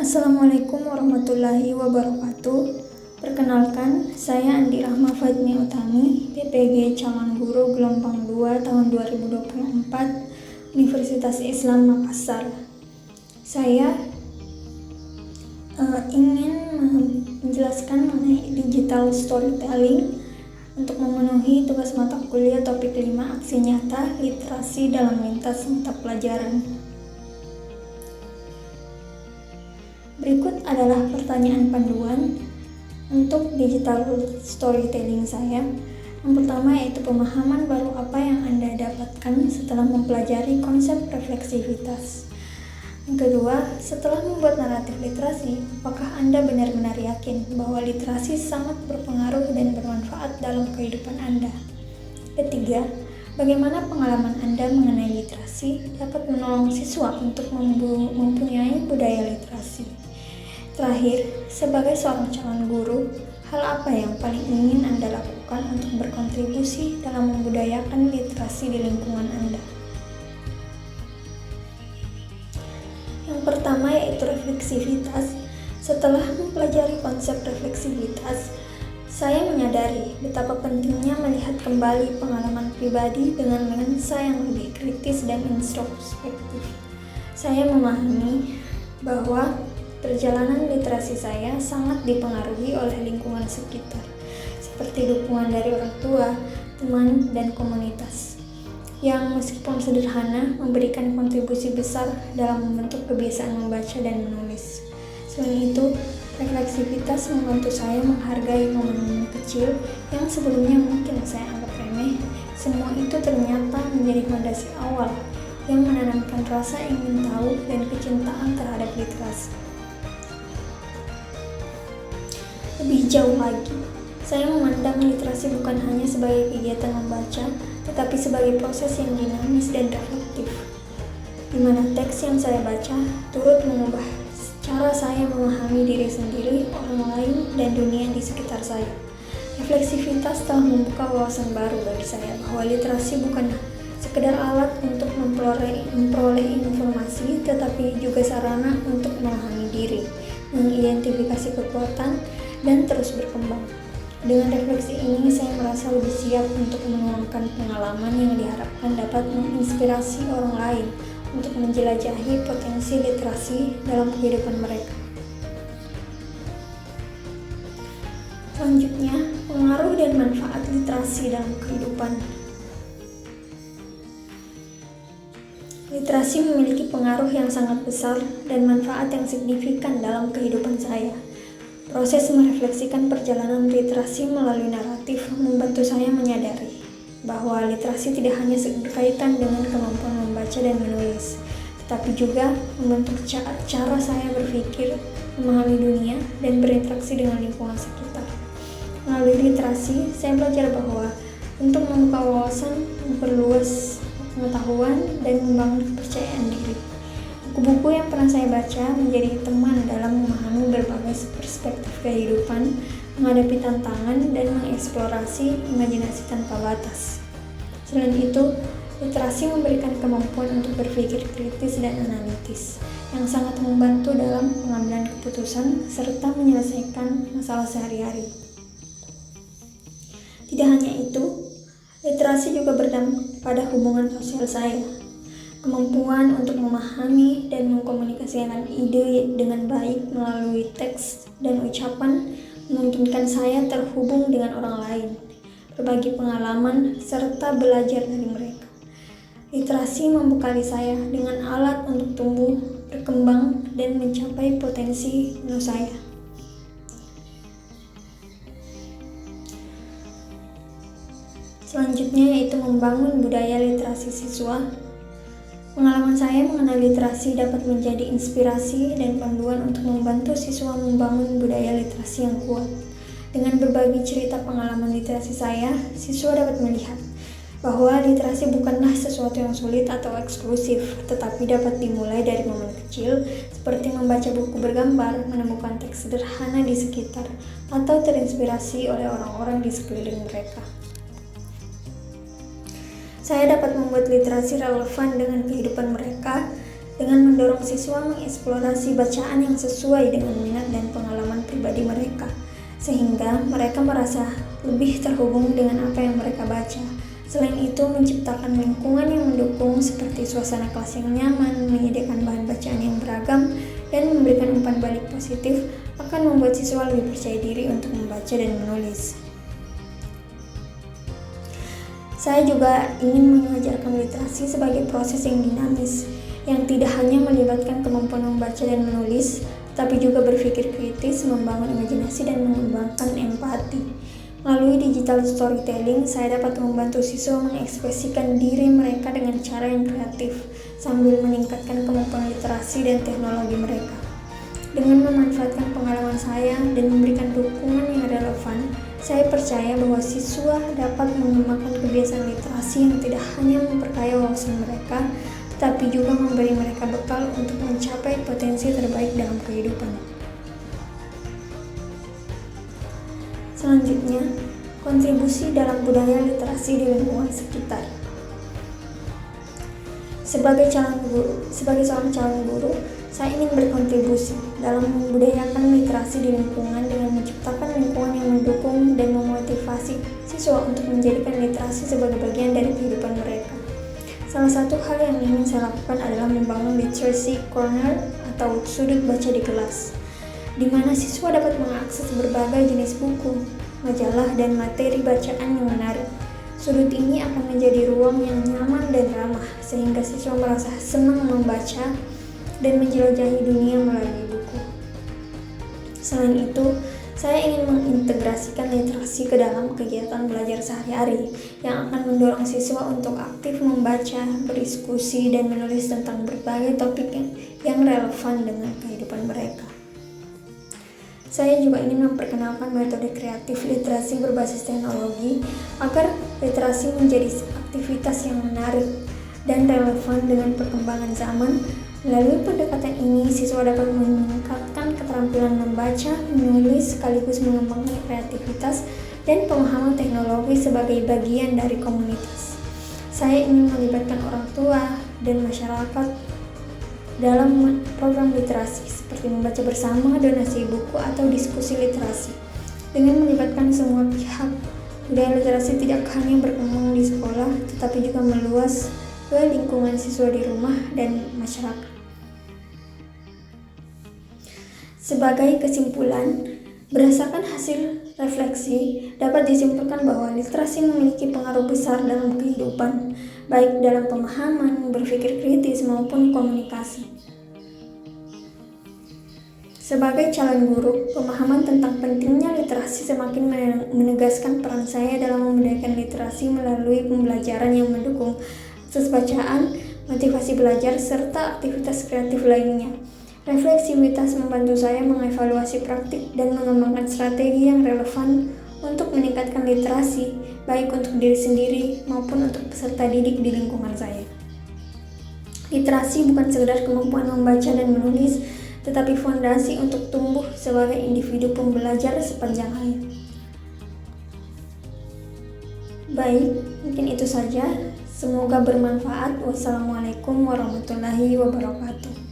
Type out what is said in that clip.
Assalamualaikum warahmatullahi wabarakatuh. Perkenalkan, saya Andi Rahma Fadmi Utami, PPG Calon Guru Gelombang 2 tahun 2024, Universitas Islam Makassar. Saya ingin menjelaskan mengenai digital storytelling untuk memenuhi tugas mata kuliah topik 5 aksi nyata literasi dalam lintas mata pelajaran. Berikut adalah pertanyaan panduan untuk digital storytelling saya. Yang pertama yaitu pemahaman baru apa yang Anda dapatkan setelah mempelajari konsep refleksivitas. Yang kedua, setelah membuat naratif literasi, apakah Anda benar-benar yakin bahwa literasi sangat berpengaruh dan bermanfaat dalam kehidupan Anda? Ketiga, bagaimana pengalaman Anda mengenai literasi dapat menolong siswa untuk mempunyai budaya literasi? Terakhir, sebagai seorang calon guru, hal apa yang paling ingin Anda lakukan untuk berkontribusi dalam membudayakan literasi di lingkungan Anda? Yang pertama yaitu refleksivitas. Setelah mempelajari konsep refleksivitas, saya menyadari betapa pentingnya melihat kembali pengalaman pribadi dengan lensa yang lebih kritis dan introspektif. Saya memahami bahwa perjalanan literasi saya sangat dipengaruhi oleh lingkungan sekitar, seperti dukungan dari orang tua, teman, dan komunitas, yang meskipun sederhana memberikan kontribusi besar dalam membentuk kebiasaan membaca dan menulis. Selain itu, refleksivitas membantu saya menghargai momen-momen kecil yang sebelumnya mungkin saya anggap remeh. Semua itu ternyata menjadi fondasi awal yang menanamkan rasa ingin tahu dan kecintaan terhadap literasi. Lebih jauh lagi, saya memandang literasi bukan hanya sebagai kegiatan membaca, tetapi sebagai proses yang dinamis dan reflektif, di mana teks yang saya baca turut mengubah cara saya memahami diri sendiri, orang lain, dan dunia di sekitar saya. Refleksivitas telah membuka wawasan baru bagi saya bahwa literasi bukan sekedar alat untuk memperoleh informasi, tetapi juga sarana untuk memahami diri, mengidentifikasi kekuatan, dan terus berkembang. Dengan refleksi ini, saya merasa lebih siap untuk menuangkan pengalaman yang diharapkan dapat menginspirasi orang lain untuk menjelajahi potensi literasi dalam kehidupan mereka. Selanjutnya, pengaruh dan manfaat literasi dalam kehidupan. Literasi memiliki pengaruh yang sangat besar dan manfaat yang signifikan dalam kehidupan saya. Proses merefleksikan perjalanan literasi melalui naratif membantu saya menyadari bahwa literasi tidak hanya berkaitan dengan kemampuan membaca dan menulis, tetapi juga membentuk cara saya berpikir, memahami dunia, dan berinteraksi dengan lingkungan sekitar. Melalui literasi, saya belajar bahwa untuk membuka wawasan, memperluas pengetahuan, dan membangun kepercayaan diri. Buku-buku yang pernah saya baca menjadi teman dalam memahami berbagai perspektif kehidupan, menghadapi tantangan, dan mengeksplorasi imajinasi tanpa batas. Selain itu, literasi memberikan kemampuan untuk berpikir kritis dan analitis, yang sangat membantu dalam pengambilan keputusan serta menyelesaikan masalah sehari-hari. Tidak hanya itu, literasi juga berdampak pada hubungan sosial saya. Kemampuan untuk memahami dan mengkomunikasikan ide dengan baik melalui teks dan ucapan memungkinkan saya terhubung dengan orang lain, berbagi pengalaman, serta belajar dari mereka. Literasi membekali saya dengan alat untuk tumbuh, berkembang, dan mencapai potensi penuh saya. Selanjutnya yaitu membangun budaya literasi siswa. Pengalaman saya mengenai literasi dapat menjadi inspirasi dan panduan untuk membantu siswa membangun budaya literasi yang kuat. Dengan berbagi cerita pengalaman literasi saya, siswa dapat melihat bahwa literasi bukanlah sesuatu yang sulit atau eksklusif, tetapi dapat dimulai dari momen kecil, seperti membaca buku bergambar, menemukan teks sederhana di sekitar, atau terinspirasi oleh orang-orang di sekeliling mereka. Saya dapat membuat literasi relevan dengan kehidupan mereka dengan mendorong siswa mengeksplorasi bacaan yang sesuai dengan minat dan pengalaman pribadi mereka, sehingga mereka merasa lebih terhubung dengan apa yang mereka baca. Selain itu, menciptakan lingkungan yang mendukung seperti suasana kelas yang nyaman, menyediakan bahan bacaan yang beragam, dan memberikan umpan balik positif akan membuat siswa lebih percaya diri untuk membaca dan menulis. Saya juga ingin mengajarkan literasi sebagai proses yang dinamis, yang tidak hanya melibatkan kemampuan membaca dan menulis, tapi juga berpikir kritis, membangun imajinasi, dan mengembangkan empati. Melalui digital storytelling, saya dapat membantu siswa mengekspresikan diri mereka dengan cara yang kreatif, sambil meningkatkan kemampuan literasi dan teknologi mereka. Dengan memanfaatkan pengalaman saya dan memberikan dukungan yang relevan, saya percaya bahwa siswa dapat mengembangkan kebiasaan literasi yang tidak hanya memperkaya wawasan mereka, tetapi juga memberi mereka bekal untuk mencapai potensi terbaik dalam kehidupan. Selanjutnya, kontribusi dalam budaya literasi di lingkungan sekitar. Sebagai seorang calon guru, saya ingin berkontribusi dalam membudayakan literasi di lingkungan dengan menciptakan lingkungan yang mendukung dan memotivasi siswa untuk menjadikan literasi sebagai bagian dari kehidupan mereka. Salah satu hal yang ingin saya lakukan adalah membangun literacy corner atau sudut baca di kelas, di mana siswa dapat mengakses berbagai jenis buku, majalah, dan materi bacaan yang menarik. Sudut ini akan menjadi ruang yang nyaman dan ramah, sehingga siswa merasa senang membaca dan menjelajahi dunia melalui buku. Selain itu, saya ingin mengintegrasikan literasi ke dalam kegiatan belajar sehari-hari yang akan mendorong siswa untuk aktif membaca, berdiskusi, dan menulis tentang berbagai topik yang relevan dengan kehidupan mereka. Saya juga ingin memperkenalkan metode kreatif literasi berbasis teknologi agar literasi menjadi aktivitas yang menarik dan relevan dengan perkembangan zaman. Melalui pendekatan ini, siswa dapat meningkatkan keterampilan membaca, menulis, sekaligus mengembangkan kreativitas dan pemahaman teknologi sebagai bagian dari komunitas. Saya ingin melibatkan orang tua dan masyarakat dalam program literasi seperti membaca bersama, donasi buku, atau diskusi literasi. Dengan melibatkan semua pihak, budaya literasi tidak hanya berkembang di sekolah, tetapi juga meluas ke lingkungan siswa di rumah dan masyarakat. Sebagai kesimpulan, berdasarkan hasil refleksi, dapat disimpulkan bahwa literasi memiliki pengaruh besar dalam kehidupan, baik dalam pemahaman, berpikir kritis, maupun komunikasi. Sebagai calon guru, pemahaman tentang pentingnya literasi semakin menegaskan peran saya dalam membudayakan literasi melalui pembelajaran yang mendukung akses bacaan, motivasi belajar, serta aktivitas kreatif lainnya. Refleksivitas membantu saya mengevaluasi praktik dan mengembangkan strategi yang relevan untuk meningkatkan literasi, baik untuk diri sendiri maupun untuk peserta didik di lingkungan saya. Literasi bukan sekedar kemampuan membaca dan menulis, tetapi fondasi untuk tumbuh sebagai individu pembelajar sepanjang hayat. Baik, mungkin itu saja. Semoga bermanfaat. Wassalamualaikum warahmatullahi wabarakatuh.